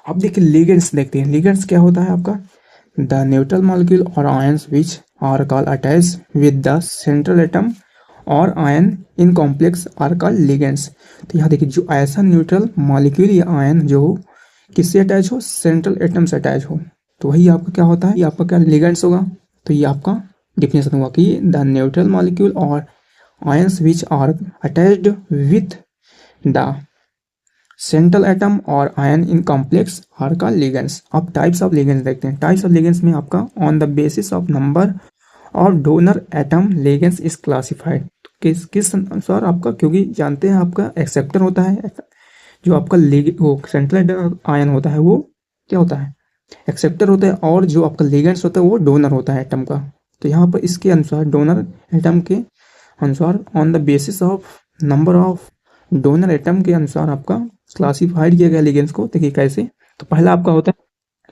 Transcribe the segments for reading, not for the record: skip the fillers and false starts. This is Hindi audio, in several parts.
अब देखिए लिगेंड्स देखते हैं। लिगेंड्स क्या होता है आपका, द न्यूट्रल मॉलिक्यूल और ions which are called attach with the central atom और ion in complex are called ligands. तो यहाँ देखिए, जो ऐसा न्यूट्रल मॉलिक्यूल या आयन जो हो किससे अटैच हो, सेंट्रल एटम से अटैच हो, तो वही आपका क्या होता है, ये आपका क्या लिगेंड्स होगा। तो ये आपका डिफिनेशन हुआ कि द न्यूट्रल मॉलिक्यूल और ions which are attached with the central atom और आयन इन कॉम्प्लेक्स आर का लिगेंड्स। अब टाइप्स ऑफ लिगेंड्स देखते हैं। टाइप्स ऑफ लिगेंड्स में आपका on the basis of number of donor atom ligands is classified. किस अनुसार आपका, क्योंकि जानते हैं आपका एक्सेप्टर होता है, जो आपका वो सेंट्रल आयन होता है वो क्या होता है, एक्सेप्टर होता है, और जो आपका लिगेंड्स होता है वो डोनर होता है एटम का। तो यहाँ पर इसके अनुसार डोनर एटम के अनुसार on the basis of number of donor atom के अनुसार आपका क्लासिफाइड किया गया लिगेंड्स को। देखिए कैसे, तो पहला आपका होता है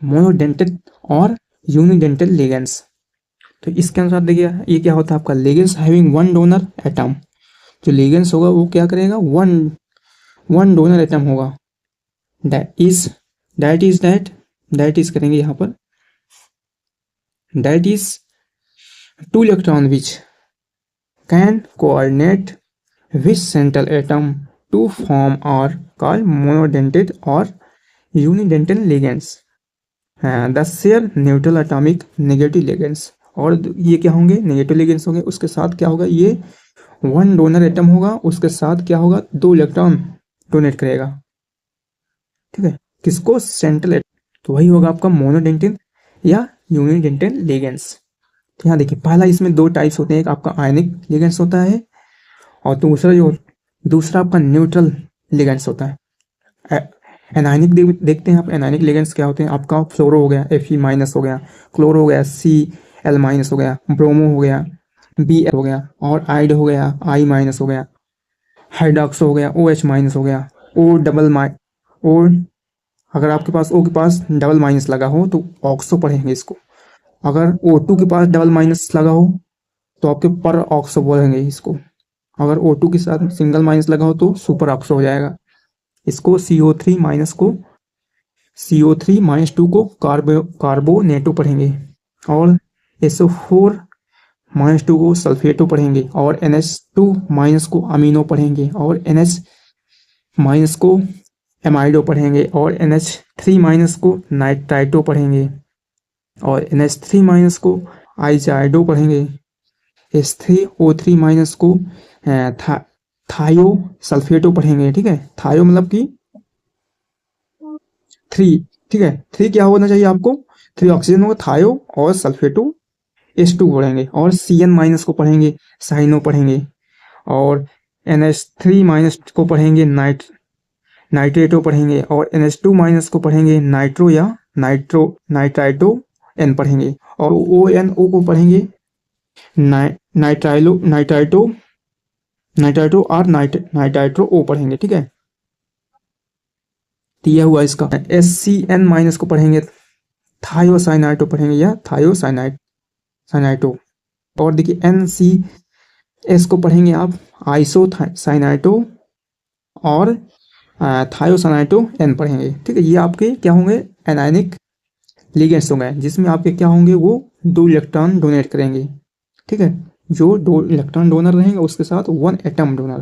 मोनोडेंटेड और यूनिडेंटल लिगेंड्स। तो इसके अनुसार देखिए ये क्या होता है आपका, ligands having one donor atom. जो लिगेंड्स होगा वो क्या करेगा, वन डोनर एटम होगा। दैट इज करेंगे यहाँ पर, that is two electron which can coordinate which central atom to form are called monodentate और unidental ligands. The share neutral atomic negative ligands. और ये क्या होंगे, नेगेटिव लिगेंड्स होंगे। उसके साथ क्या होगा, ये वन डोनर एटम होगा, उसके साथ क्या होगा, 2 इलेक्ट्रॉन डोनेट करेगा, ठीक है, किसको, सेंट्रल एटम। तो वही होगा आपका मोनोडेंटेड या यूनिडेंटल लिगेंड्स। तो यहाँ देखिए पहला इसमें 2 टाइप्स होते हैं, एक आपका आयनिक लिगेंड्स होता है और दूसरा आपका न्यूट्रल लिगेंड्स होता है। एनायनिक देखते हैं आप, एनायनिक लिगेंड्स क्या होते हैं आपका, फ्लोरो हो गया, Fe माइनस हो गया, क्लोरो हो गया, Cl माइनस हो गया, ब्रोमो हो गया, Bl हो गया, और आइड हो गया, I माइनस हो गया, हाइड्रॉक्सो हो गया, OH माइनस हो गया, O अगर आपके पास O के पास डबल माइनस लगा हो तो ऑक्सो पढ़ेंगे इसको। अगर O2 के पास डबल माइनस लगा हो तो आपके पर ऑक्सो बोलेंगे इसको। अगर O2 के साथ सिंगल माइनस लगा हो तो सुपर ऑक्सो हो जाएगा। इसको CO3 माइनस 2 को कार्बोनेटो पढ़ेंगे, और SO4 माइनस 2 को सल्फेटो पढ़ेंगे, और NH2 माइनस को अमीनो पढ़ेंगे, और NH माइनस को एमाइडो पढ़ेंगे, और NH3 माइनस को नाइट्राइटो पढ़ेंगे, और NH3 माइनस को आइजाइडो पढ़ेंगे, S3O3 माइनस को थायो सल्फेटो पढ़ेंगे, ठीक है। थायो मतलब कि 3, ठीक है, 3 क्या होना चाहिए आपको, 3 ऑक्सीजन होगा, थायो और सल्फेटो H2 पढ़ेंगे, और CN माइनस को पढ़ेंगे, साइनो पढ़ेंगे, और NH3 माइनस को पढ़ेंगे, नाइट्रेटो पढ़ेंगे, और NH2 माइनस को पढ़ेंगे नाइट्रो या नाइट्राइटो N पढ़ेंगे, और ONO को पढ़ेंगे नाइट्राइटो और नाइट्राइट्रो O पढ़ेंगे, ठीक है। तो यह हुआ इसका। SCN माइनस को पढ़ेंगे थायोसाइनाइटो पढ़ेंगे, या थायोसाइनाइटो। और देखिए NCS को पढ़ेंगे आप आइसोसाइनाइटो और थायोसाइनाइटो N पढ़ेंगे, ठीक है। ये आपके क्या होंगे, एनायनिक लिगेंड्स होंगे, जिसमें आपके क्या होंगे, वो 2 इलेक्ट्रॉन डोनेट करेंगे, ठीक है। जो 2 इलेक्ट्रॉन डोनर रहेंगे उसके साथ 1 एटम डोनर।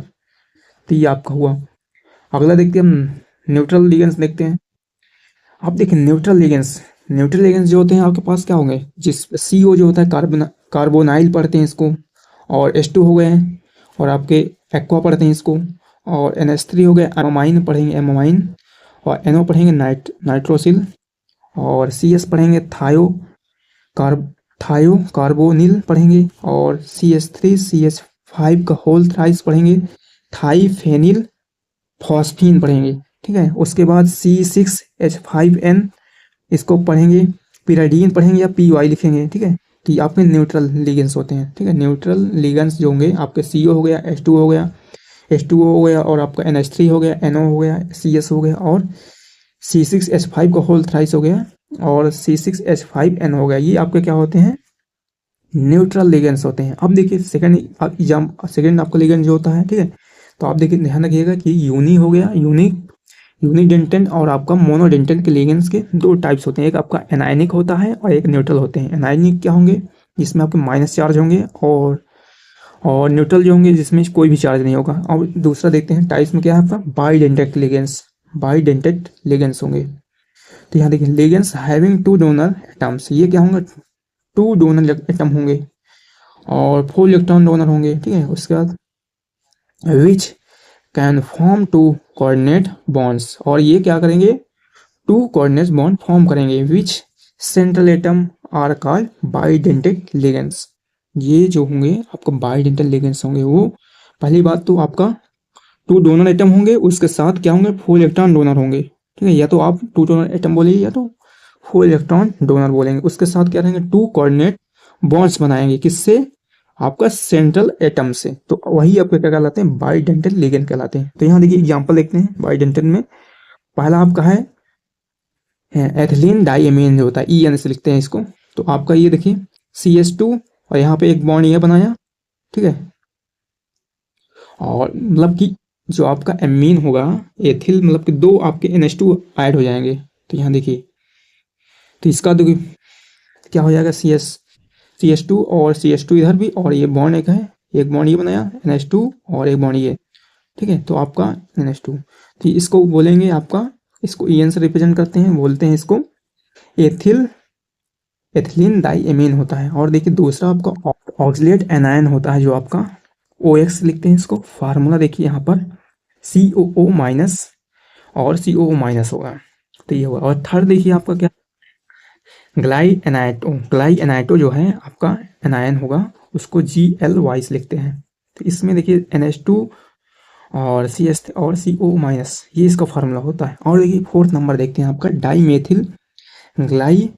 तो ये आपका हुआ। अगला देखते हैं हम न्यूट्रल लिगेंड्स देखते हैं। अब देखिए न्यूट्रल लिगेंड्स जो होते हैं आपके पास क्या होंगे, जिस CO जो होता है कार्बोनाइल पढ़ते हैं इसको, और H2 हो गए, और आपके एक्वा पढ़ते हैं इसको, और NH3 हो गए, एमामाइन पढ़ेंगे, एमामाइन, और NO पढ़ेंगे नाइट्रोसिल, और CS पढ़ेंगे थायो कार्बोनिल पढ़ेंगे, और CH3 CH5 का होल थ्राइस पढ़ेंगे, थाईफेनिल फॉस्फीन पढ़ेंगे, ठीक है। उसके बाद C6H5N इसको पढ़ेंगे, पिराडीन पढ़ेंगे या PY लिखेंगे, ठीक है। तो ये आपके न्यूट्रल लिगेंड्स होते हैं, ठीक है। न्यूट्रल लिगेंड्स जो होंगे आपके CO हो गया, H2 हो गया, और आपका NH3 हो गया, NO हो गया, CS हो गया, और C6H5 का होल थ्राइस हो गया, और C6H5N हो गया। ये आपके क्या होते हैं, न्यूट्रल लिगेंड्स होते हैं। अब देखिए सेकंड आपका लिगेंड जो होता है, ठीक है, तो आप देखिए ध्यान रखिएगा कि यूनी हो गया, यूनिडेंटेंट और आपका मोनोडेंटेंट के लिगेंड्स के दो टाइप्स होते हैं, एक आपका एनायनिक होता है और एक न्यूट्रल होते हैं। एनायनिक क्या होंगे, जिसमें आपके माइनस चार्ज होंगे, और न्यूट्रल जो होंगे जिसमें कोई भी चार्ज नहीं होगा। और दूसरा देखते हैं टाइप्स में क्या है आपका बाइडेंटेट लिगेंड्स होंगे। तो यहाँ देखिए ligands having two donor atoms, ये क्या होंगे, टू डोनर एटम होंगे और 4 इलेक्ट्रॉन डोनर होंगे, ठीक है। उसके बाद which can form two coordinate bonds, और ये क्या करेंगे, टू कोऑर्डिनेट बॉन्ड फॉर्म करेंगे। Which central atom are called bidentate ligands, ये जो होंगे आपका बाइडेंटल लिगेंड्स होंगे। वो पहली बात तो आपका टू डोनर एटम होंगे, उसके साथ क्या होंगे, 4 इलेक्ट्रॉन डोनर होंगे, ठीक है। या तो आप टू डोनर एटम बोलेंगे या तो 4 इलेक्ट्रॉन डोनर बोलेंगे। उसके साथ क्या रहेंगे, टू कोऑर्डिनेट बॉन्ड्स बनाएंगे, किससे, आपका सेंट्रल एटम से। तो वही आपके क्या कहलाते हैं, बाइडेंटल लिगेंड कहलाते हैं। तो यहाँ देखिए एग्जांपल देखते हैं बाइडेंटल में। पहला आपका है एथिलीन डाइएमीन जो होता है, EN से लिखते हैं इसको। तो आपका ये देखिए CH2 और यहाँ पे एक बॉन्ड ये बनाया, ठीक है। और मतलब कि जो आपका एमीन होगा, एथिल मतलब कि दो आपके NH2 ऐड हो जाएंगे। तो यहाँ देखिए, तो इसका देखिए क्या हो जाएगा, CH2 और CH2 इधर भी, और ये बॉन्ड एक है, एक बॉन्ड ये बनाया NH2 और एक बॉन्ड ये, ठीक है। तो आपका NH2, तो इसको बोलेंगे आपका, इसको EN से रिप्रेजेंट करते हैं, बोलते हैं इसको एथिलीन डाइएमीन होता है। और देखिए दूसरा आपका ऑक्सलेट एनायन होता है, जो आपका OX लिखते हैं इसको। फार्मूला देखिए यहाँ पर COO माइनस और COO माइनस होगा, तो ये होगा। और थर्ड देखिए आपका क्या, ग्लाई एनाइटो जो है आपका एनायन होगा, उसको GLY से लिखते हैं। तो इसमें देखिए NH2 और CS और CO माइनस, ये इसका फार्मूला होता है। और देखिए फोर्थ नंबर देखते हैं आपका डाईमेथिल ग्लाई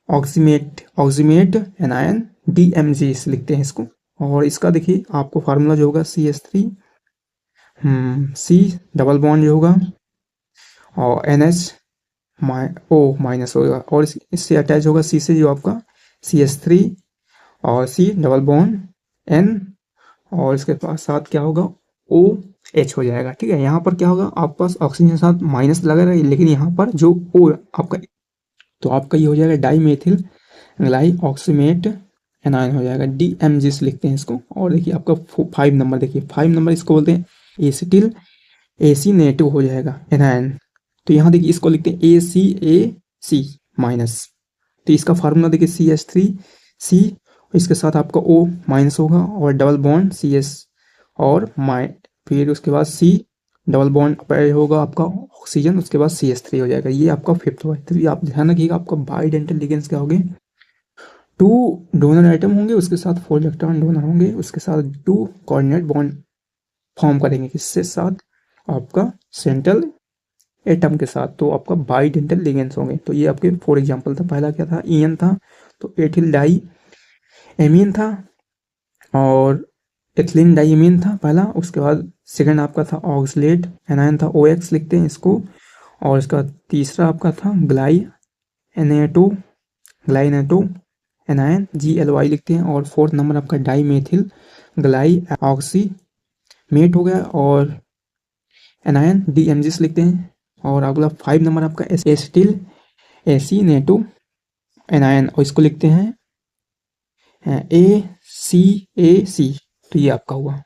ऑक्सीमेट एनायन DMG से लिखते हैं इसको। और इसका देखिए आपको फार्मूला जो होगा CH3 C डबल बॉन्ड जो होगा और NHO माइनस होगा, और इससे अटैच होगा C से जो आपका CH3 और C डबल बॉन्ड N, और इसके पास साथ क्या होगा OH हो जाएगा, ठीक है। यहाँ पर क्या होगा, आपके पास ऑक्सीजन के साथ माइनस लगा रहा है, लेकिन यहाँ पर जो O आपका, तो आपका ये हो जाएगा डाईमेथिल ग्लाई ऑक्सीमेट एनायन हो जाएगा, DMG से लिखते हैं इसको। और देखिए आपका 5 नंबर, देखिए 5 नंबर इसको बोलते हैं एसिटिल AC नेगेटिव हो जाएगा एनायन। तो यहाँ देखिए इसको लिखते हैं ACAC माइनस। तो इसका फार्मूला देखिए CH3C, इसके साथ आपका O माइनस होगा और डबल बॉन्ड CS, और फिर उसके बाद C डबल बॉन्ड अटैच होगा आपका ऑक्सीजन, उसके बाद CH3 हो जाएगा। ये आपका फिफ्थ हुआ। तो ये आप ध्यान रखिएगा, आपका बाइडेंटल लिगेंड्स क्या होंगे, टू डोनर आइटम होंगे, उसके साथ 4 इलेक्ट्रॉन डोनर होंगे, उसके साथ 2 कोऑर्डिनेट बॉन्ड फॉर्म करेंगे, किससे साथ, आपका सेंट्रल एटम के साथ। तो आपका बाइडेंटल लिगेंड्स होंगे। तो ये आपके 4 एग्जांपल था। पहला क्या था, EN था, तो एथिल डाई एमीन था, और एथिलीन डाइमीन था पहला। उसके बाद सेकंड आपका था ऑक्सलेट एनायन था, OX लिखते हैं इसको। और इसका तीसरा आपका था ग्लाई एनाटो एनायन GLY लिखते हैं। और फोर्थ नंबर आपका डाईमेथिल ग्लाई ऑक्सीमेट हो गया, और एनायन DMG से लिखते हैं। और अगला 5 नंबर आपका एसिटिल एसीनेटो एनायन, और इसको लिखते हैं ACAC। तो ये आपका हुआ।